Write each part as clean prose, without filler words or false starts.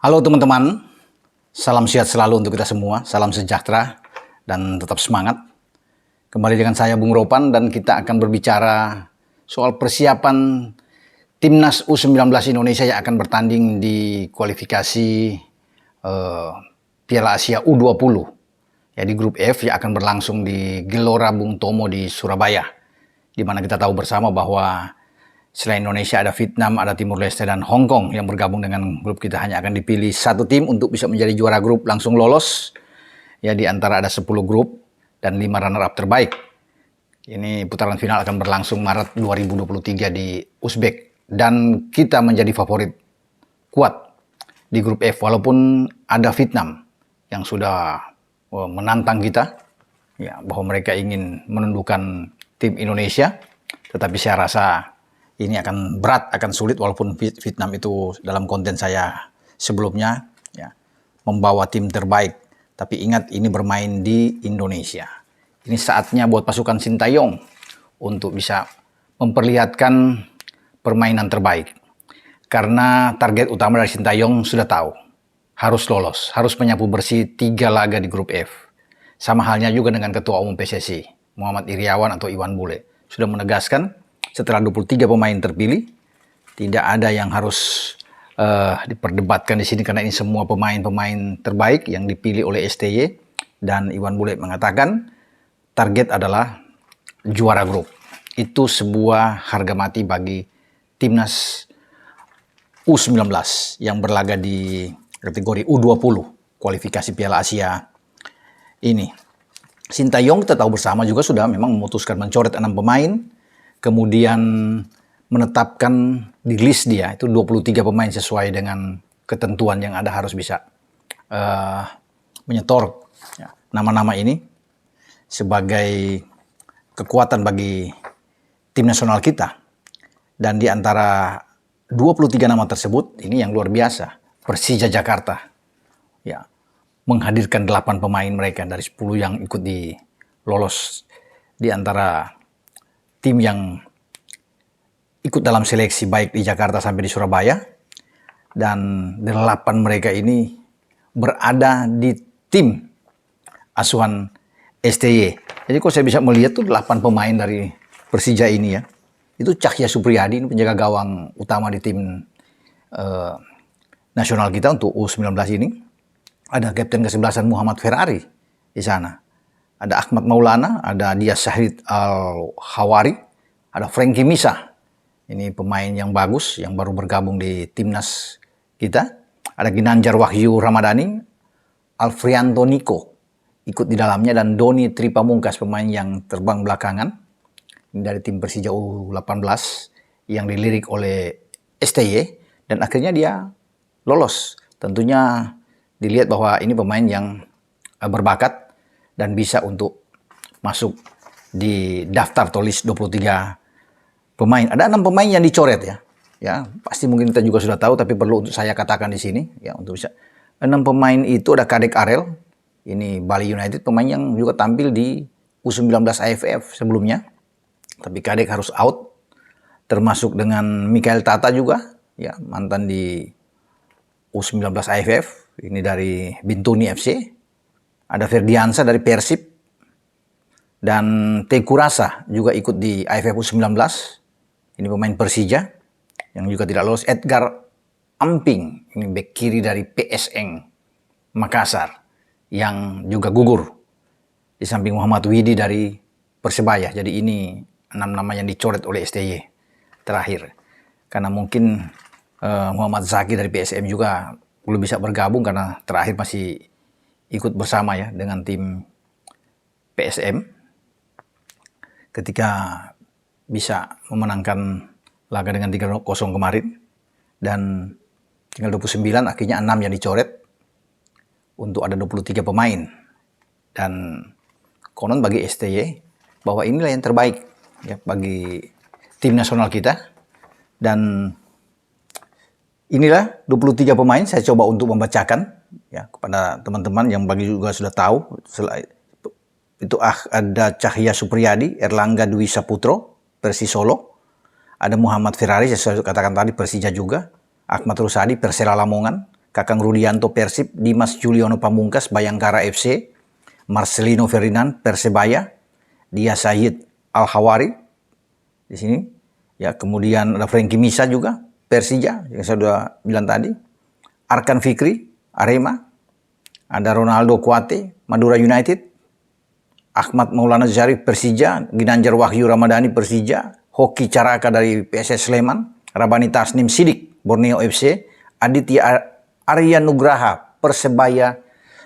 Halo teman-teman, salam sehat selalu untuk kita semua, salam sejahtera dan tetap semangat. Kembali dengan saya Bung Ropan dan kita akan berbicara soal persiapan Timnas U19 Indonesia yang akan bertanding di kualifikasi Piala Asia U20. Ya, di grup F yang akan berlangsung di Gelora Bung Tomo di Surabaya. Di mana kita tahu bersama bahwa selain Indonesia ada Vietnam, ada Timur Leste, dan Hong Kong yang bergabung dengan grup kita. Hanya akan dipilih satu tim untuk bisa menjadi juara grup langsung lolos. Ya, di antara ada 10 grup dan 5 runner-up terbaik. Ini putaran final akan berlangsung Maret 2023 di Uzbek. Dan kita menjadi favorit kuat di grup F. Walaupun ada Vietnam yang sudah menantang kita. Ya, bahwa mereka ingin menundukkan tim Indonesia. Tetapi saya rasa ini akan berat, akan sulit, walaupun Vietnam itu dalam konten saya sebelumnya ya, membawa tim terbaik. Tapi ingat, ini bermain di Indonesia. Ini saatnya buat pasukan Sintayong untuk bisa memperlihatkan permainan terbaik. Karena target utama dari Sintayong sudah tahu, harus lolos, harus menyapu bersih 3 laga di grup F. Sama halnya juga dengan Ketua Umum PSSI, Muhammad Iryawan atau Iwan Bule. Sudah menegaskan, setelah 23 pemain terpilih, tidak ada yang harus diperdebatkan di sini karena ini semua pemain-pemain terbaik yang dipilih oleh STY, dan Iwan Bule mengatakan target adalah juara grup. Itu sebuah harga mati bagi Timnas U19 yang berlaga di kategori U20 kualifikasi Piala Asia ini. Sintayong kita tahu bersama juga sudah memang memutuskan mencoret 6 pemain, kemudian menetapkan di list dia itu 23 pemain sesuai dengan ketentuan yang ada, harus bisa menyetor nama-nama ini sebagai kekuatan bagi tim nasional kita. Dan di antara 23 nama tersebut, ini yang luar biasa, Persija Jakarta ya menghadirkan 8 pemain mereka dari 10 yang ikut di lolos di antara tim yang ikut dalam seleksi baik di Jakarta sampai di Surabaya, dan 8 mereka ini berada di tim asuhan STY. Jadi kalau saya bisa melihat tuh 8 pemain dari Persija ini ya, itu Cahya Supriyadi, ini penjaga gawang utama di tim nasional kita untuk U19 ini. Ada kapten ke-11 Muhammad Ferrari di sana. Ada Ahmad Maulana, ada Dias Syahid Al-Hawari, ada Frankie Misah. Ini pemain yang bagus, yang baru bergabung di timnas kita. Ada Ginanjar Wahyu Ramadhani, Alfrianto Niko ikut di dalamnya, dan Doni Tripamungkas, pemain yang terbang belakangan. Ini dari tim Persija U18 yang dilirik oleh STY, dan akhirnya dia lolos. Tentunya dilihat bahwa ini pemain yang berbakat dan bisa untuk masuk di daftar tulis 23 pemain. Ada 6 pemain yang dicoret ya. Ya, pasti mungkin kita juga sudah tahu, tapi perlu untuk saya katakan di sini ya, untuk bisa 6 pemain itu ada Kadek Arel, ini Bali United, pemain yang juga tampil di U19 AFF sebelumnya. Tapi Kadek harus out, termasuk dengan Mikael Tata juga ya, mantan di U19 AFF, ini dari Bintuni FC. Ada Ferdiansa dari Persib, dan Teku Rasa juga ikut di AFF U19. Ini pemain Persija yang juga tidak lolos. Edgar Amping, ini bek kiri dari PSN Makassar yang juga gugur. Di samping Muhammad Widi dari Persebaya. Jadi ini 6 nama yang dicoret oleh STY terakhir. Karena mungkin Muhammad Zaki dari PSM juga belum bisa bergabung karena terakhir masih ikut bersama ya dengan tim PSM ketika bisa memenangkan laga dengan 3-0 kemarin, dan tinggal 29, akhirnya 6 yang dicoret untuk ada 23 pemain. Dan konon bagi STY bahwa inilah yang terbaik ya bagi tim nasional kita, dan inilah 23 pemain saya coba untuk membacakan ya kepada teman-teman yang bagi juga sudah tahu. Itu ada Cahya Supriyadi, Erlangga Dwi Saputro, Persis Solo. Ada Muhammad Ferrari, saya katakan tadi Persija juga. Ahmad Rusadi, Persela Lamongan. Kakang Rudianto Persib, Dimas Juliono Pamungkas Bayangkara FC, Marcelino Ferdinand Persebaya, Dia Said Al-Hawari di sini. Ya, kemudian ada Frankie Misa juga Persija yang saya sudah bilang tadi. Arkan Fikri Arema, ada Ronaldo Kuate Madura United, Ahmad Maulana Zarif Persija, Ginanjar Wahyu Ramadhani Persija, Hoki Caraka dari PSS Sleman, Rabani Tasnim Sidik Borneo FC, Aditya Arya Nugraha Persebaya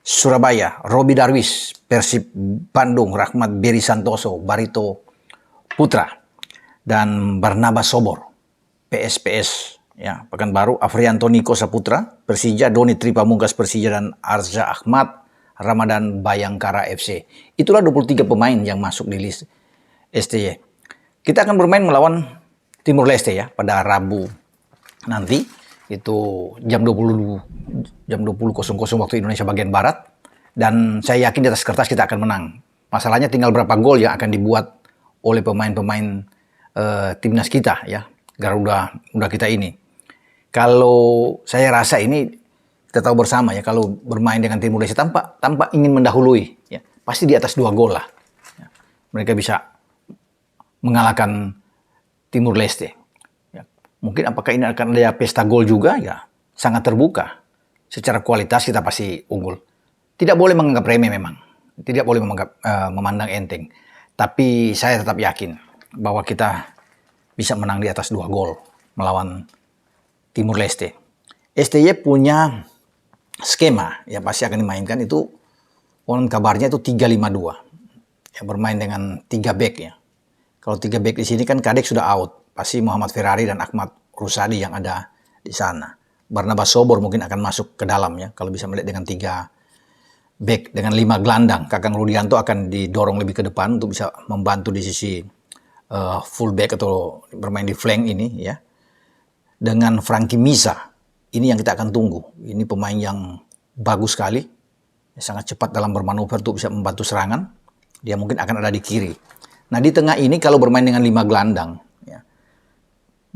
Surabaya, Robi Darwis Persib Bandung, Rahmat Beri Santoso Barito Putra, dan Barnabas Sobor PSPS ya Pekanbaru, Afrianto Niko Saputra Persija, Doni Tri Pamungkas Persija, dan Arza Ahmad Ramadan Bayangkara FC. Itulah 23 pemain yang masuk di list STY. Kita akan bermain melawan Timur Leste ya pada Rabu nanti, itu jam 20.00 waktu Indonesia bagian Barat, dan saya yakin di atas kertas kita akan menang. Masalahnya tinggal berapa gol yang akan dibuat oleh pemain-pemain timnas kita ya, Garuda Muda kita ini. Kalau saya rasa ini kita tahu bersama ya, kalau bermain dengan Timur Leste tanpa ingin mendahului ya, pasti di atas 2 gol lah. Ya. Mereka bisa mengalahkan Timur Leste. Ya. Mungkin apakah ini akan ada pesta gol juga ya, sangat terbuka. Secara kualitas kita pasti unggul. Tidak boleh menganggap remeh memang. Tidak boleh memandang enteng. Tapi saya tetap yakin bahwa kita bisa menang di atas 2 gol melawan Timur Leste. STY punya skema ya pasti akan dimainkan itu, konon kabarnya itu 3-5-2. Ya, bermain dengan 3 back ya. Kalau 3 back di sini kan Kadek sudah out. Pasti Muhammad Ferrari dan Ahmad Rusadi yang ada di sana. Barnabas Sobor mungkin akan masuk ke dalam ya, kalau bisa melihat dengan 3 back dengan 5 gelandang. Kakang Rudianto akan didorong lebih ke depan untuk bisa membantu di sisi full back atau bermain di flank ini ya. Dengan Frankie Misa, ini yang kita akan tunggu. Ini pemain yang bagus sekali, sangat cepat dalam bermanuver untuk bisa membantu serangan. Dia mungkin akan ada di kiri. Nah di tengah ini kalau bermain dengan 5 gelandang, ya,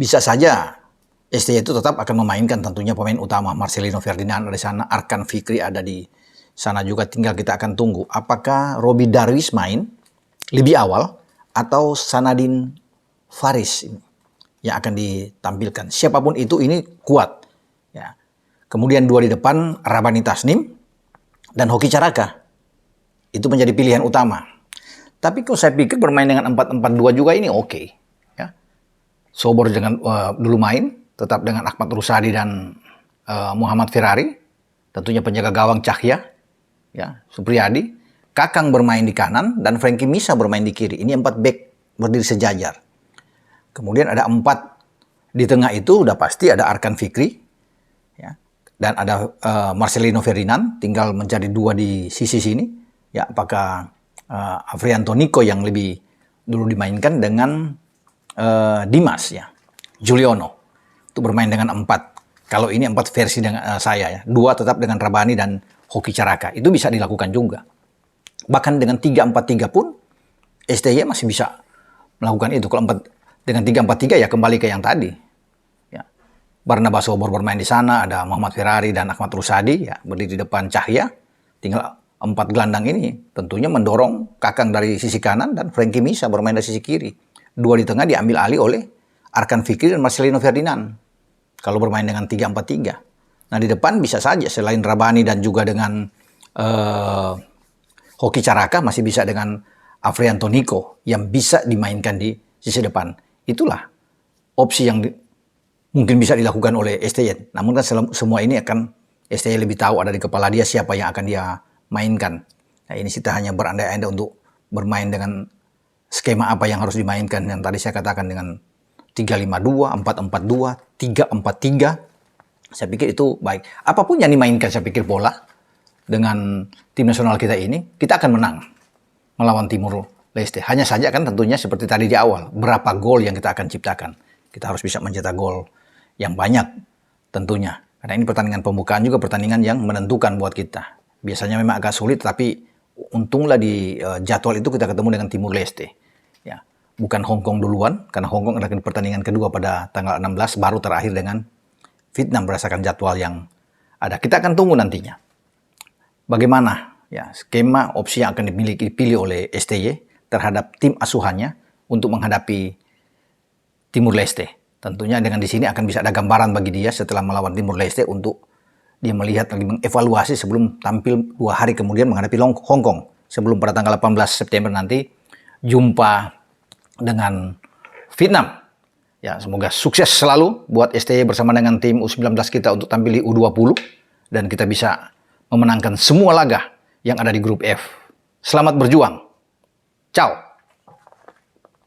bisa saja STY itu tetap akan memainkan tentunya pemain utama. Marcelino Ferdinand ada di sana, Arkan Fikri ada di sana juga. Tinggal kita akan tunggu apakah Robi Darwis main lebih awal atau Sanadin Faris ini yang akan ditampilkan. Siapapun itu ini kuat. Ya. Kemudian 2 di depan Rabani Tasnim dan Hoki Caraka. Itu menjadi pilihan utama. Tapi kalau saya pikir bermain dengan 4-4-2 juga ini oke. Ya. Sobor dengan dulu main, tetap dengan Ahmad Rusadi dan Muhammad Ferrari. Tentunya penjaga gawang Cahya, ya, Supriyadi. Kakang bermain di kanan dan Frankie Misa bermain di kiri. Ini 4 back berdiri sejajar. Kemudian ada 4 di tengah itu udah pasti ada Arkan Fikri, ya, dan ada Marcelino Ferdinand. Tinggal mencari 2 di sisi sini. Ya, apakah Afrianto Niko yang lebih dulu dimainkan dengan Dimas ya, Juliono itu bermain dengan 4. Kalau ini 4 versi dengan saya ya, 2 tetap dengan Rabani dan Hoki Caraka. Itu bisa dilakukan juga. Bahkan dengan 3-4-3 pun STY masih bisa melakukan itu. Kalau dengan 3-4-3 ya kembali ke yang tadi. Ya. Barnabas Sobor bermain di sana, ada Muhammad Ferrari dan Ahmad Rusadi ya, berdiri di depan Cahya. Tinggal 4 gelandang ini tentunya mendorong Kakang dari sisi kanan dan Frankie Misa bermain dari sisi kiri. 2 di tengah diambil alih oleh Arkan Fikri dan Marcelino Ferdinand. Kalau bermain dengan 3-4-3. Nah di depan bisa saja selain Rabani dan juga dengan Hoki Caraka masih bisa dengan Afrianto Niko yang bisa dimainkan di sisi depan. Itulah opsi yang mungkin bisa dilakukan oleh STY. Namun kan semua ini akan STY lebih tahu ada di kepala dia siapa yang akan dia mainkan. Nah, ini kita hanya berandai-andai untuk bermain dengan skema apa yang harus dimainkan. Yang tadi saya katakan dengan 3-5-2, 4-4-2, 3-4-3. Saya pikir itu baik. Apapun yang dimainkan saya pikir bola dengan tim nasional kita ini, kita akan menang melawan Timur Leste. Hanya saja kan tentunya seperti tadi di awal, berapa gol yang kita akan ciptakan. Kita harus bisa mencetak gol yang banyak tentunya. Karena ini pertandingan pembukaan juga pertandingan yang menentukan buat kita. Biasanya memang agak sulit, tapi untunglah di jadwal itu kita ketemu dengan Timur Leste. Ya, bukan Hong Kong duluan, karena Hong Kong adalah pertandingan kedua pada tanggal 16, baru terakhir dengan Vietnam berdasarkan jadwal yang ada. Kita akan tunggu nantinya bagaimana ya skema opsi yang akan dipilih oleh STY terhadap tim asuhannya untuk menghadapi Timur Leste. Tentunya dengan di sini akan bisa ada gambaran bagi dia setelah melawan Timur Leste untuk dia melihat lagi mengevaluasi sebelum tampil 2 hari kemudian menghadapi Hong Kong. Sebelum pada tanggal 18 September nanti jumpa dengan Vietnam. Ya, semoga sukses selalu buat STY bersama dengan tim U19 kita untuk tampil di U20 dan kita bisa memenangkan semua laga yang ada di grup F. Selamat berjuang. Ciao.